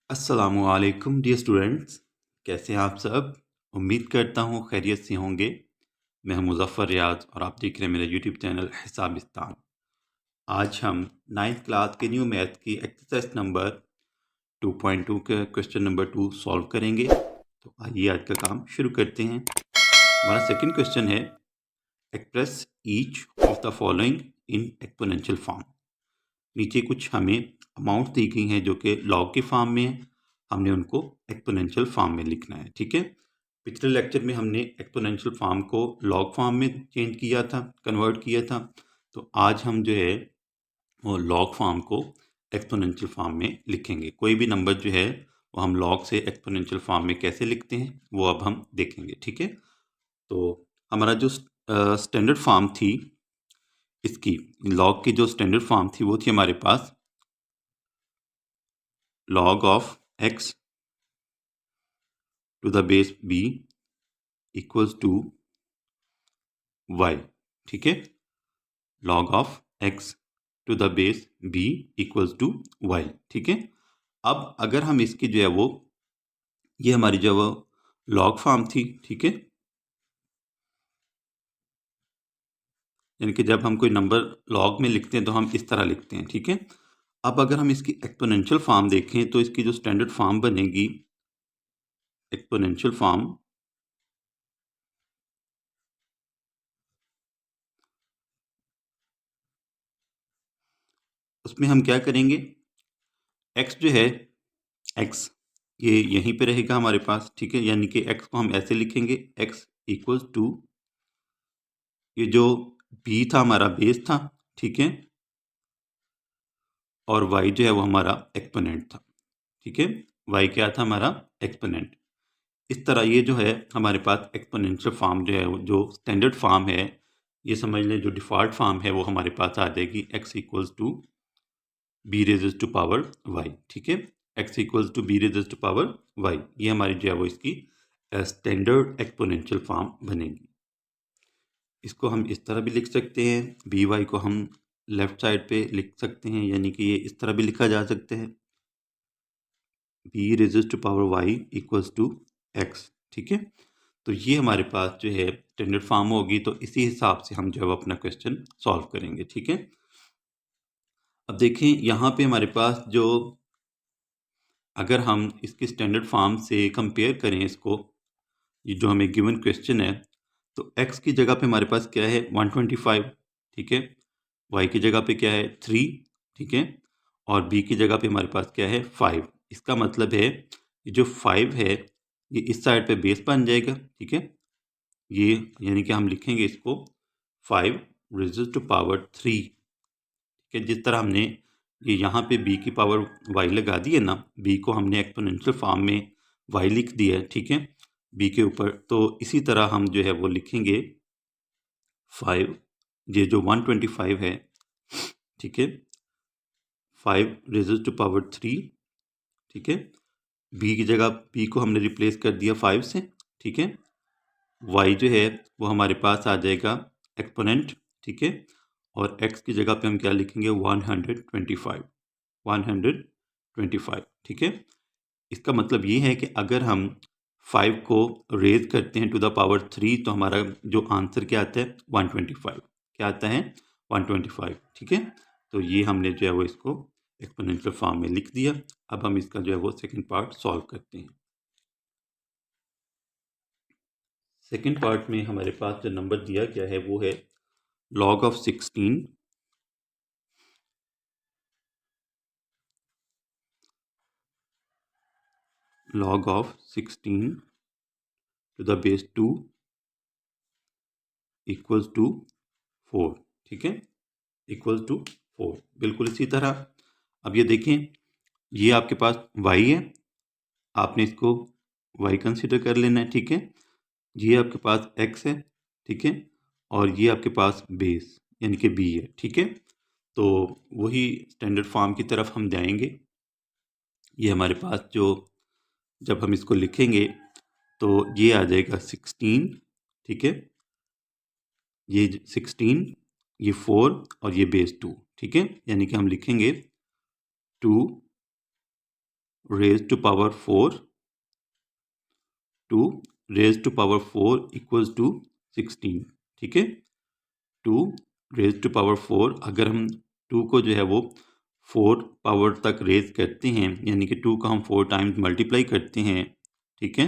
अस्सलामुअलैकुम dear students, कैसे हैं आप सब। उम्मीद करता हूँ खैरियत से होंगे। मैं हूं मुज़फ़्फ़र रियाज और आप देख रहे हैं मेरा यूट्यूब चैनल हिसाबिस्तान। आज हम 9th क्लास के न्यू मैथ की एक्सरसाइज नंबर 2.2 के क्वेश्चन नंबर 2 सॉल्व करेंगे। तो आइए आज का काम शुरू करते हैं। हमारा सेकंड क्वेश्चन है, express each of the following in exponential form. नीचे कुछ हमें अमाउंट दी गई हैं जो कि लॉग के फॉर्म में है, हमने उनको एक्सपोनेंशियल फॉर्म में लिखना है। ठीक है, पिछले लेक्चर में हमने एक्सपोनेंशियल फॉर्म को लॉग फॉर्म में चेंज किया था, कन्वर्ट किया था। तो आज हम जो है वो लॉग फॉर्म को एक्सपोनेंशियल फॉर्म में लिखेंगे। कोई भी नंबर जो है वो हम लॉग से एक्सपोनेंशियल फॉर्म में कैसे लिखते हैं वो अब हम देखेंगे। ठीक है, तो हमारा जो स्टैंडर्ड फॉर्म थी इसकी, लॉग की जो स्टैंडर्ड फॉर्म थी वो थी हमारे पास log of x to the base b equals to y। ठीक है, log of x to the base b equals to y। ठीक है, अब अगर हम इसकी जो है वो, ये हमारी जो वो लॉग फॉर्म थी। ठीक है, यानी कि जब हम कोई नंबर लॉग में लिखते हैं तो हम इस तरह लिखते हैं। ठीक है, अब अगर हम इसकी एक्सपोनेंशियल फॉर्म देखें तो इसकी जो स्टैंडर्ड फॉर्म बनेगी, एक्सपोनेंशियल फॉर्म, उसमें हम क्या करेंगे, x जो है, x ये यहीं पे रहेगा हमारे पास। ठीक है, यानी कि x को हम ऐसे लिखेंगे, x इक्वल्स टू, ये जो b था हमारा बेस था। ठीक है, और y जो है वो हमारा एक्सपोनेंट था। ठीक है, y क्या था, हमारा एक्सपोनेंट। इस तरह ये जो है हमारे पास एक्सपोनेंशियल फॉर्म जो है, जो स्टैंडर्ड फॉर्म है, ये समझ लें जो डिफ़ॉल्ट फॉर्म है वो हमारे पास आ जाएगी, x equals to b raise to power y। ठीक है, x equals to b raise to power y, ये हमारी जो है वो इसकी स्टैंडर्ड एक्सपोनेंशियल फॉर्म बनेगी। इसको हम इस तरह भी लिख सकते हैं, बी वाई को हम लेफ्ट साइड पे लिख सकते हैं, यानी कि ये इस तरह भी लिखा जा सकता है, b raise to power y equals to x. ठीक है, तो ये हमारे पास जो है स्टैंडर्ड फॉर्म होगी। तो इसी हिसाब से हम जो है वो अपना क्वेश्चन सॉल्व करेंगे। ठीक है, अब देखें यहाँ पे हमारे पास जो, अगर हम इसकी स्टैंडर्ड फॉर्म से कंपेयर करें इसको, ये जो हमें गिवन क्वेश्चन है, तो x की जगह पे हमारे पास क्या है, 125। ठीक है, y की जगह पे क्या है, 3। ठीक है, और b की जगह पे हमारे पास क्या है, 5। इसका मतलब है ये जो 5 है ये इस साइड पे बेस बन जाएगा। ठीक है, ये यानी कि हम लिखेंगे इसको 5 रेज़ टू पावर 3। ठीक है, जिस तरह हमने ये यहाँ पे b की पावर y लगा दी है ना, b को हमने एक्सपोनेंशियल फॉर्म में y लिख दिया है। ठीक है, b के ऊपर, तो इसी तरह हम जो है वो लिखेंगे 5, ये जो 125 है। ठीक है, 5 रेज़ टू पावर 3। ठीक है, b की जगह b को हमने रिप्लेस कर दिया 5 से। ठीक है, y जो है वो हमारे पास आ जाएगा एक्सपोनेंट। ठीक है, और x की जगह पे हम क्या लिखेंगे, 125। 125। ठीक है, इसका मतलब ये है कि अगर हम 5 को रेज करते हैं टू द पावर 3 तो हमारा जो आंसर क्या आता है, 125। क्या आता है, 125। ठीक है, तो ये हमने जो है वो इसको एक्सपोनेंशियल फॉर्म में लिख दिया। अब हम इसका जो है वो सेकंड पार्ट सॉल्व करते हैं। सेकंड पार्ट में हमारे पास जो नंबर दिया गया है वो है log of 16 log of 16 to the base 2 equals to 4। ठीक है, इक्वल टू 4, बिल्कुल इसी तरह। अब ये देखें, ये आपके पास y है, आपने इसको y कंसिडर कर लेना है। ठीक है, ये आपके पास x है। ठीक है, और ये आपके पास बेस यानी कि b है। ठीक है, तो वही स्टैंडर्ड फॉर्म की तरफ हम जाएंगे। ये हमारे पास जो, जब हम इसको लिखेंगे तो ये आ जाएगा 16। ठीक है, ये 16, ये 4 और ये बेस 2। ठीक है, यानी कि हम लिखेंगे 2 raise to power 4 2 raise to power 4 equals to 16। ठीक है, 2 रेज टू पावर 4, अगर हम 2 को जो है वो 4 पावर तक रेज करते हैं, यानी कि 2 का हम 4 टाइम्स मल्टीप्लाई करते हैं, ठीक है,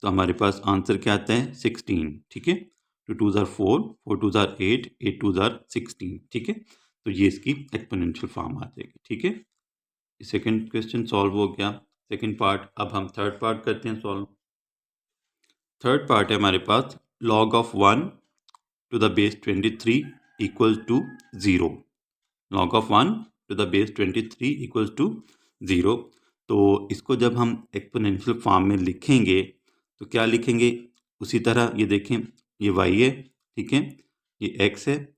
तो हमारे पास आंसर क्या आता है 16। ठीक है, 2 2 ज़ार 4, 4 2 ज़ार 8, 8 2 ज़ार 16। ठीक है, तो ये इसकी एक्सपोनेंशियल फॉर्म आ जाएगी। ठीक है, सेकंड क्वेश्चन सॉल्व हो गया, सेकंड पार्ट। अब हम थर्ड पार्ट करते हैं सॉल्व। थर्ड पार्ट है हमारे पास log of 1 to the base 23 equal to 0। log of 1 to the base 23 equal to 0। तो इसको जब हम एक्सपोनेंशियल फॉर्म में लिखेंगे तो क्या लिखेंगे, उसी तरह ये देखें, ये y है, ठीक है, ये x है,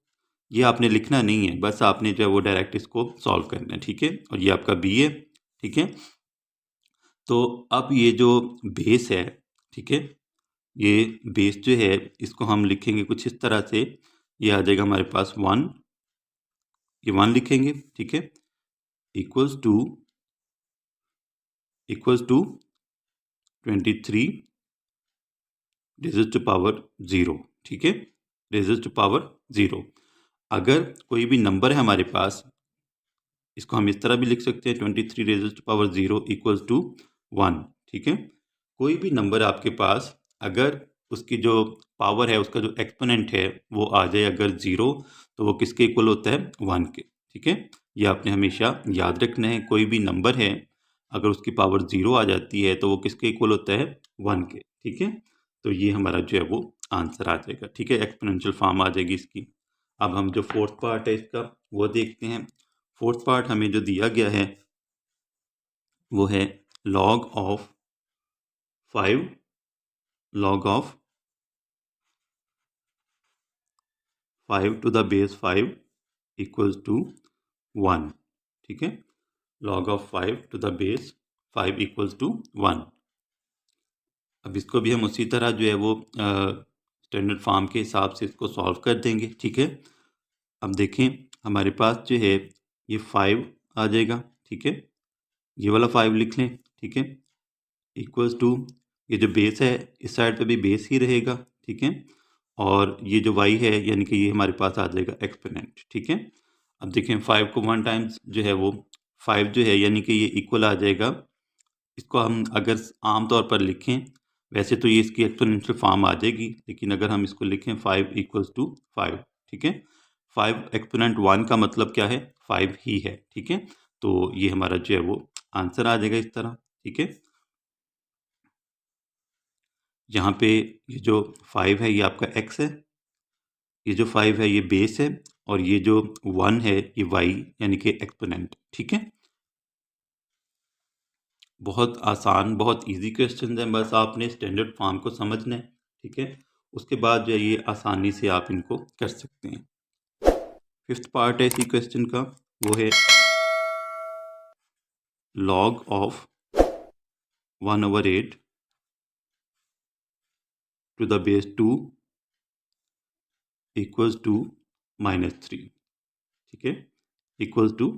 ये आपने लिखना नहीं है, बस आपने जो है वो डायरेक्ट इसको सॉल्व करना है। ठीक है, और ये आपका b है। ठीक है, तो अब ये जो बेस है, ठीक है, ये बेस जो है इसको हम लिखेंगे कुछ इस तरह से, ये आ जाएगा हमारे पास 1, ये 1 लिखेंगे, ठीक है, equals to 23 raise to power 0। ठीक है, रेज़ टू पावर 0। अगर कोई भी नंबर है हमारे पास, इसको हम इस तरह भी लिख सकते हैं, 23 raise to power 0 equals to 1। ठीक है, कोई भी नंबर आपके पास अगर उसकी जो पावर है, उसका जो एक्सपोनेंट है वो आ जाए अगर 0, तो वो किसके इक्वल होता है 1 के। ठीक है, ये आपने हमेशा याद रखना है, कोई भी नंबर है अगर उसकी पावर 0 आ जाती है तो वो किसके इक्वल होता है 1 के। ठीक है, तो ये हमारा जो है वो आंसर आ जाएगा। ठीक है, एक्सपोनेंशियल फॉर्म आ जाएगी इसकी। अब हम जो फोर्थ पार्ट है इसका वो देखते हैं। फोर्थ पार्ट हमें जो दिया गया है वो है log of 5 to the base 5 equals to 1। ठीक है, log of 5 to the base 5 equals to 1। अब इसको भी हम उसी तरह जो है वो स्टैंडर्ड फॉर्म के हिसाब से इसको सॉल्व कर देंगे। ठीक है, अब देखें हमारे पास जो है ये 5 आ जाएगा। ठीक है, ये वाला 5 लिख लें। ठीक है, इक्वल्स टू, ये जो बेस है इस साइड पे भी बेस ही रहेगा। ठीक है, और ये जो y है यानी कि ये हमारे पास आ जाएगा एक्सपोनेंट। ठीक है, अब देखें 5 को 1 टाइम्स जो है वो 5 जो है यानी कि ये इक्वल आ जाएगा, इसको हम अगर आम तौर पर लिखें, वैसे तो ये इसकी एक्सपोनेंशियल फॉर्म आ जाएगी, लेकिन अगर हम इसको लिखें 5 इक्वल्स टू 5। ठीक है, 5 एक्सपोनेंट 1 का मतलब क्या है 5 ही है। ठीक है, तो ये हमारा जो है वो आंसर आ जाएगा इस तरह। ठीक है, यहाँ पे ये जो 5 है ये आपका x है, ये जो 5 है ये बेस है, और ये जो 1 है ये y यानी कि एक्सपोनेंट। ठीक है, बहुत आसान, बहुत इजी क्वेश्चन है, बस आपने स्टैंडर्ड फॉर्म को समझना है। ठीक है, उसके बाद जो है ये आसानी से आप इनको कर सकते हैं। फिफ्थ पार्ट है इसी क्वेश्चन का, वो है log of 1/8 to the base 2 equals to -3। ठीक है, इक्वल्स टू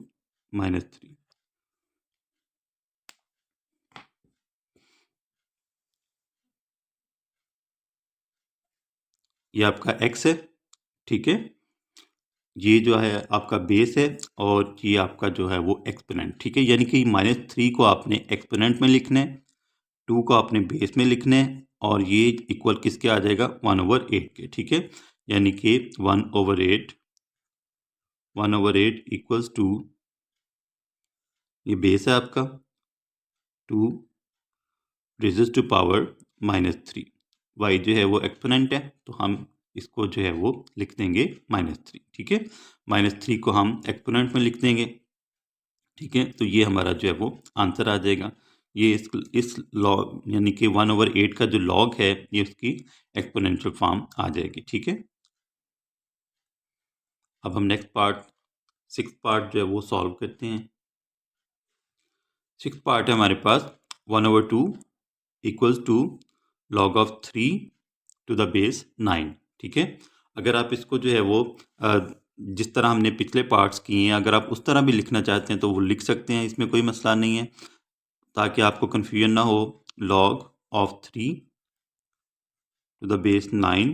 -3। ये आपका x है। ठीक है, ये जो है आपका बेस है, और ये आपका जो है वो एक्सपोनेंट। ठीक है, यानी कि -3 को आपने एक्सपोनेंट में लिखना है, 2 को आपने बेस में लिखना है, और ये इक्वल किसके आ जाएगा 1/8 के। ठीक है, यानी कि 1/8 इक्वल्स टू, ये बेस है आपका, 2 रेज़ टू पावर -3। y जो है वो एक्सपोनेंट है, तो हम इसको जो है वो लिख देंगे -3। ठीक है, -3 को हम एक्सपोनेंट में लिख देंगे। ठीक है, तो ये हमारा जो है वो आंसर आ जाएगा। ये इस लॉग यानी कि 1/8 का जो लॉग है ये उसकी एक्सपोनेंशियल फॉर्म आ जाएगी। ठीक है, अब हम नेक्स्ट पार्ट, सिक्स्थ पार्ट जो है वो सॉल्व करते हैं। सिक्स्थ पार्ट है हमारे पास 1/2 equals to log of 3 to the base 9। ठीक है, अगर आप इसको जो है वो जिस तरह हमने पिछले पार्ट्स किए हैं, अगर आप उस तरह भी लिखना चाहते हैं तो वो लिख सकते हैं, इसमें कोई मसला नहीं है, ताकि आपको कन्फ्यूजन ना हो। log of 3 to the base 9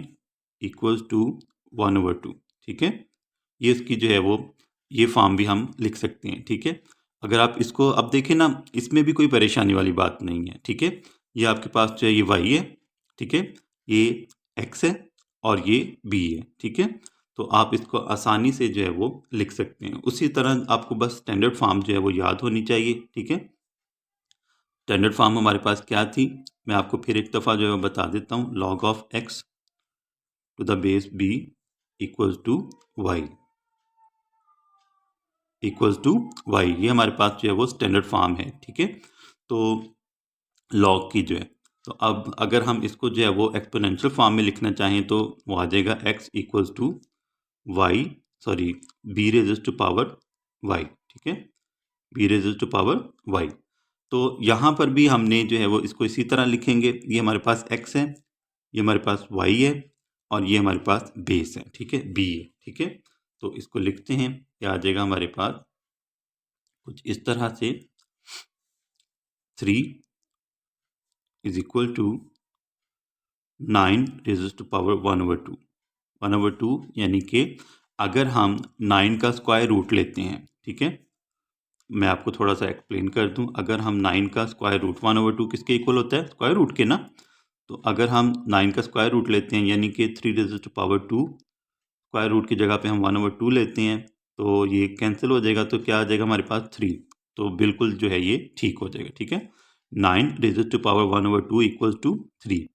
equals to 1/2, ठीक है। ये इसकी जो है वो ये फॉर्म भी हम लिख सकते हैं, ठीक है। अगर आप इसको अब देखें ना, इसमें भी कोई परेशानी वाली बात नहीं है, ठीक है। ये आपके पास जो है ये y है, ठीक है, ये x है और ये b है, ठीक है। तो आप इसको आसानी से जो है वो लिख सकते हैं। उसी तरह आपको बस स्टैंडर्ड फॉर्म जो है वो याद होनी चाहिए, ठीक है। स्टैंडर्ड फॉर्म हमारे पास क्या थी, मैं आपको फिर एक दफ़ा जो है वो बता देता हूँ। log of x to the base b equals to y ये हमारे पास जो है वो स्टैंडर्ड फॉर्म है, ठीक है। तो लॉग की जो है, तो अब अगर हम इसको जो है वो एक्सपोनेंशियल फॉर्म में लिखना चाहें तो वो आ जाएगा x equals to y, sorry b raise to power y, ठीक है, b raise to power y। तो यहाँ पर भी हमने जो है वो इसको इसी तरह लिखेंगे। ये हमारे पास x है, ये हमारे पास y है और ये हमारे पास बेस है, ठीक है, b है, ठीक है। तो इसको लिखते हैं, क्या आ जाएगा हमारे पास कुछ इस तरह से 3 is equal to 9 raise to power 1/2। 1/2 यानी कि अगर हम 9 का स्क्वायर रूट लेते हैं, ठीक है, मैं आपको थोड़ा सा एक्सप्लेन कर दूं। अगर हम 9 का स्क्वायर रूट 1/2 किसके इक्वल होता है, स्क्वायर रूट के ना। तो अगर हम 9 का स्क्वायर रूट लेते हैं यानी कि 3 raise to power 2, square root की जगह पे हम 1/2 लेते हैं तो ये कैंसिल हो जाएगा, तो क्या आ जाएगा हमारे पास 3। तो बिल्कुल जो है ये ठीक हो जाएगा, ठीक है। 9 raise to power 1/2 equals to 3।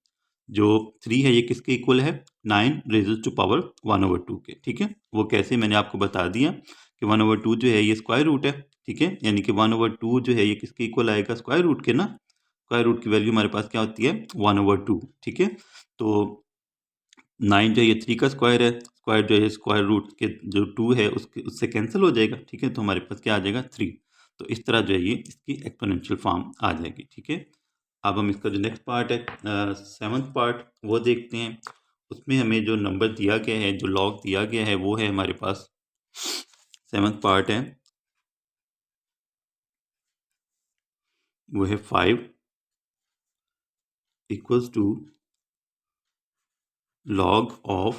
जो 3 है ये किसके इक्वल है, 9 रेज़ टू पावर 1/2 के, ठीक है। वो कैसे मैंने आपको बता दिया कि 1/2 जो है ये स्क्वायर रूट है, ठीक है, यानी कि 1/2 जो है ये किसके इक्वल आएगा, स्क्वायर रूट के ना। स्क्वायर रूट की वैल्यू हमारे पास क्या होती है, 1/2, ठीक है। तो 9 जो है ये 3 का स्क्वायर है, स्क्वायर जो है स्क्वायर रूट के जो 2 है उसके उससे कैंसिल हो जाएगा, ठीक है। तो हमारे पास क्या आ जाएगा, 3। तो इस तरह जो है ये इसकी एक्सपोनेंशियल फॉर्म आ जाएगी, ठीक है। अब हम इसका जो नेक्स्ट पार्ट है, 7th पार्ट, वो देखते हैं। उसमें हमें जो नंबर दिया गया है, जो लॉग दिया गया है, वो है हमारे पास 7th पार्ट है, वो है 5 equals to log of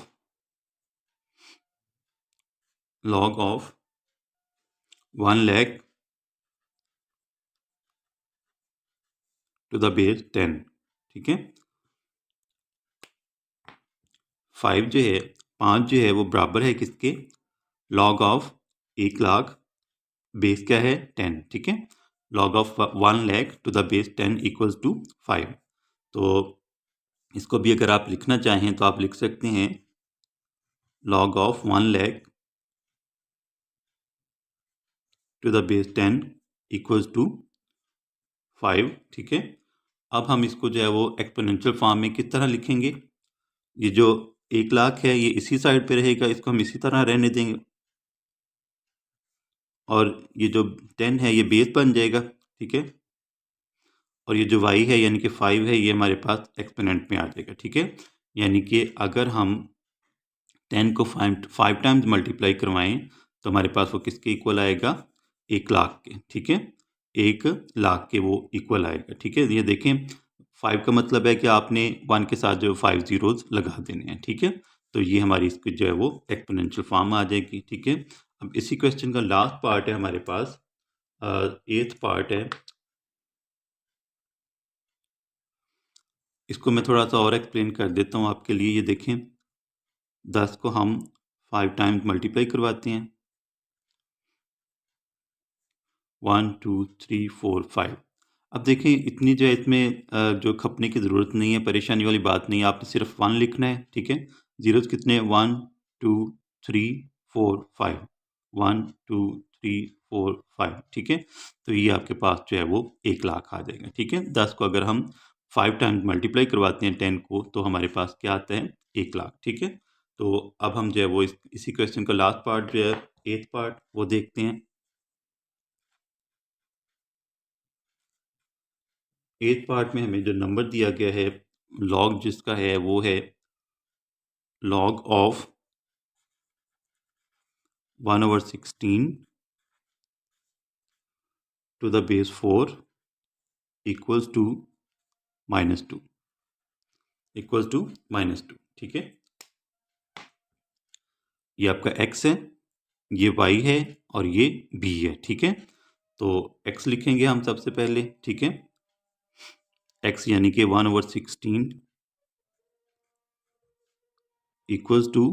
1 lakh to the base 10, ठीक है। 5 जो है, 5 जो है वो बराबर है किसके, लॉग ऑफ 1 लाख, बेस क्या है 10, ठीक है। Log of 1 lakh to the base 10 equals to 5। तो इसको भी अगर आप लिखना चाहें तो आप लिख सकते हैं log of 1 lakh to the base 10 equals to 5, ठीक है। अब हम इसको जो है वो एक्सपोनेंशियल फॉर्म में किस तरह लिखेंगे, ये जो 1 लाख है ये इसी साइड पे रहेगा, इसको हम इसी तरह रहने देंगे, और ये जो 10 है ये बेस बन जाएगा, ठीक है। और ये जो y है यानी कि 5 है, ये हमारे पास एक्सपोनेंट में आ जाएगा, ठीक है। यानी कि अगर हम 10 को 5 टाइम्स मल्टीप्लाई करवाएं तो हमारे पास वो किसके इक्वल आएगा, 1 लाख के, ठीक है। 1 लाख के वो इक्वल आएगा, ठीक है। ये देखें 5 का मतलब है कि आपने 1 के साथ जो 5 जीरोज लगा देने हैं, ठीक है। तो ये हमारी इसकी जो है वो एक्सपोनेंशियल फॉर्म आ जाएगी, ठीक है। अब इसी क्वेश्चन का लास्ट पार्ट है हमारे पास, 8th पार्ट है। इसको मैं थोड़ा सा और एक्सप्लेन कर देता हूँ आपके लिए। ये देखें 10 को हम 5 टाइम्स मल्टीप्लाई करवाते हैं, 1 2 3 4 5। अब देखें इतनी जो है इसमें जो खपने की ज़रूरत नहीं है, परेशानी वाली बात नहीं है, आपने सिर्फ 1 लिखना है, ठीक है। जीरोज कितने, 1 2 3 4 5, 1 2 3 4 5, ठीक है। तो ये आपके पास जो है वो 1 लाख आ जाएगा, ठीक है। 10 को अगर हम 5 टाइम्स मल्टीप्लाई करवाते हैं 10 को तो हमारे पास क्या आता है, 1 लाख, ठीक है। तो अब हम जो है वो इसी क्वेश्चन का लास्ट पार्ट जो है 8th पार्ट वो देखते हैं। 8th पार्ट में हमें जो नंबर दिया गया है, लॉग जिसका है वो है log of 1/16 to the base 4 equals to -2 ठीक है। ये आपका x है, ये y है और ये b है, ठीक है। तो x लिखेंगे हम सबसे पहले, ठीक है। x यानी कि 1/16 इक्वल्स टू,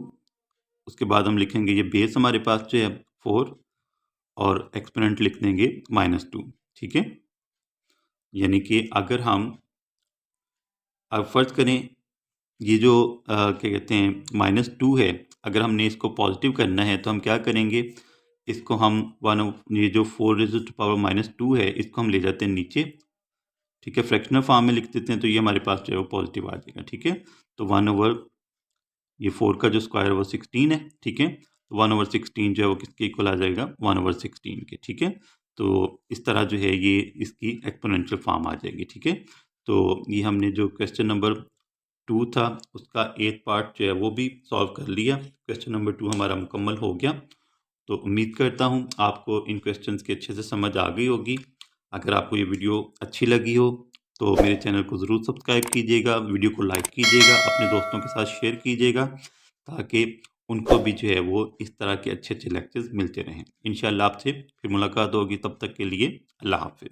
उसके बाद हम लिखेंगे ये बेस हमारे पास जो है 4 और एक्सपोनेंट लिख देंगे -2, ठीक है। यानी कि अगर हम अब फर्ज करें ये जो क्या कहते हैं -2 है, अगर हमने इसको पॉजिटिव करना है तो हम क्या करेंगे, इसको हम ये जो 4⁻² है इसको हम ले जाते हैं नीचे, ठीक है। फ्रैक्शनल फॉर्म में लिख देते हैं तो ये हमारे पास जो है वो पॉजिटिव आ जाएगा, ठीक है। तो 1/, ये 4 का जो स्क्वायर है वो 16 है, ठीक है। तो 1/16 जो है वो किसके इक्वल आ जाएगा, 1/16 के, ठीक है। तो इस तरह जो है ये इसकी एक्सपोनेंशियल फॉर्म आ जाएगी, ठीक है। तो ये हमने जो क्वेश्चन नंबर 2 था उसका 8th पार्ट जो है वो भी सॉल्व कर लिया। क्वेश्चन नंबर 2 हमारा मुकम्मल हो गया। तो उम्मीद करता हूँ आपको इन क्वेश्चंस की अच्छे से समझ आ गई होगी। अगर आपको ये वीडियो अच्छी लगी हो तो मेरे चैनल को ज़रूर सब्सक्राइब कीजिएगा, वीडियो को लाइक कीजिएगा, अपने दोस्तों के साथ शेयर कीजिएगा ताकि उनको भी जो है वो इस तरह के अच्छे अच्छे लेक्चर्स मिलते रहें। इंशाल्लाह आपसे फिर मुलाकात होगी, तब तक के लिए अल्लाह हाफ़िज़।